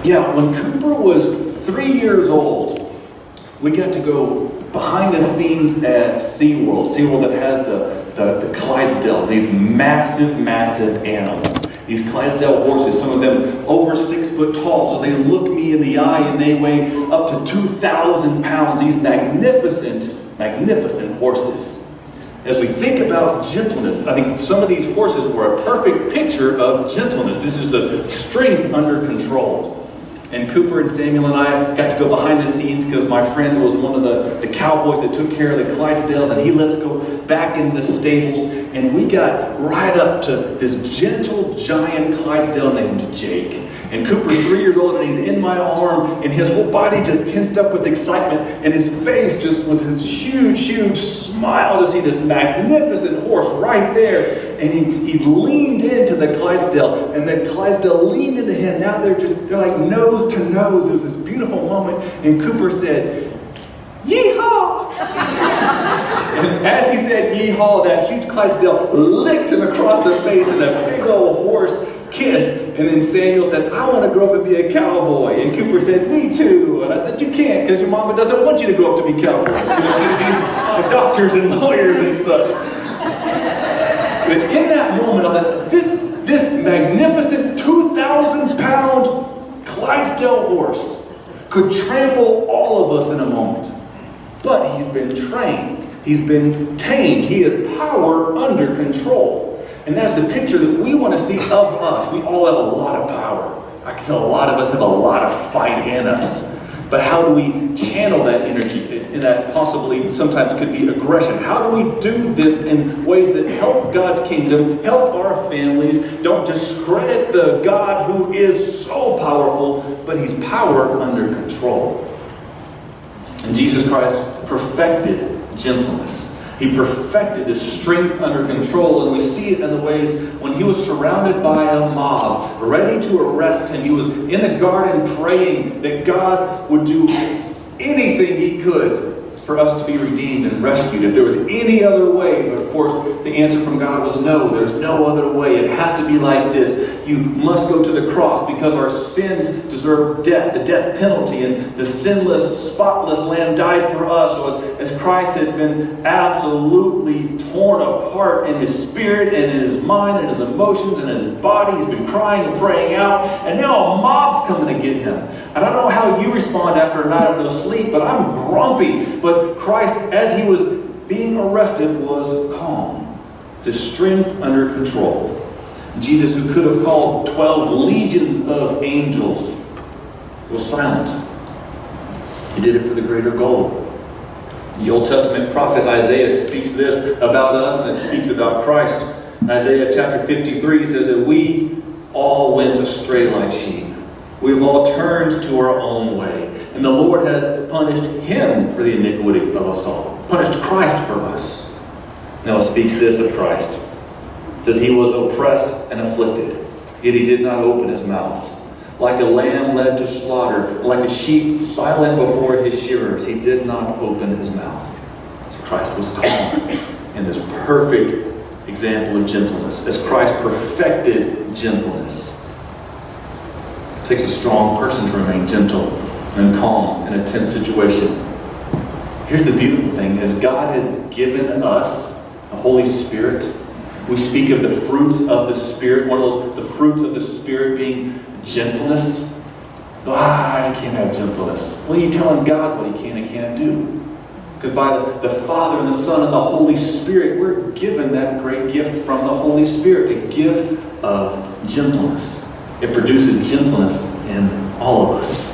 Yeah, when Cooper was 3 years old, we got to go behind the scenes at SeaWorld. SeaWorld that has the Clydesdales, these massive, massive animals. These Clydesdale horses, some of them over 6 foot tall, so they look me in the eye and they weigh up to 2,000 pounds. These magnificent, magnificent horses. As we think about gentleness, I think some of these horses were a perfect picture of gentleness. This is the strength under control. And Cooper and Samuel and I got to go behind the scenes because my friend was one of the cowboys that took care of the Clydesdales, and he let us go back in the stables, and we got right up to this gentle giant Clydesdale named Jake. And Cooper's 3 years old, and he's in my arm, and his whole body just tensed up with excitement, and his face just with this huge, huge smile to see this magnificent horse right there. And he leaned into the Clydesdale, and the Clydesdale leaned into him. Now they're like nose to nose. It was this beautiful moment, and Cooper said, "Yeehaw!" And as he said "yeehaw," that huge Clydesdale licked him across the face in a big old horse kiss. And then Samuel said, "I want to grow up and be a cowboy." And Cooper said, "Me too." And I said, "You can't, because your mama doesn't want you to grow up to be cowboys. She wants you to be doctors and lawyers and such." But in that moment, I thought, this magnificent 2,000-pound Clydesdale horse could trample all of us in a moment. But he's been trained. He's been tamed. He has power under control. And that's the picture that we want to see of us. We all have a lot of power. I can tell a lot of us have a lot of fight in us. But how do we channel that energy? And that possibly sometimes could be aggression. How do we do this in ways that help God's kingdom, help our families, don't discredit the God who is so powerful, but he's power under control? And Jesus Christ perfected gentleness. He perfected his strength under control, and we see it in the ways when he was surrounded by a mob, ready to arrest him. He was in the garden praying that God would do anything he could for us to be redeemed and rescued. If there was any other way, but of course the answer from God was no, there's no other way. It has to be like this. You must go to the cross because our sins deserve death, the death penalty, and the sinless, spotless Lamb died for us. So as Christ has been absolutely torn apart in his spirit and in his mind and his emotions and his body, he's been crying and praying out, and now a mob's coming to get him. And I don't know how you respond after a night of no sleep, but I'm grumpy. But Christ, as he was being arrested, was calm. The strength under control. Jesus, who could have called 12 legions of angels, was silent. He did it for the greater goal. The Old Testament prophet Isaiah speaks this about us, and it speaks about Christ. Isaiah chapter 53 says that we all went astray like sheep. We've all turned to our own way. And the Lord has punished him for the iniquity of us all. Punished Christ for us. Now it speaks this of Christ. It says he was oppressed and afflicted, yet he did not open his mouth. Like a lamb led to slaughter, like a sheep silent before his shearers, he did not open his mouth. So Christ was calm in this perfect example of gentleness. As Christ perfected gentleness. It takes a strong person to remain gentle and calm in a tense situation. Here's the beautiful thing, is God has given us the Holy Spirit. We speak of the fruits of the Spirit. One of the fruits of the Spirit being gentleness. You can't have gentleness. Well, you're telling God what he can and can't do. Because by the Father and the Son and the Holy Spirit, we're given that great gift from the Holy Spirit, the gift of gentleness. It produces gentleness in all of us.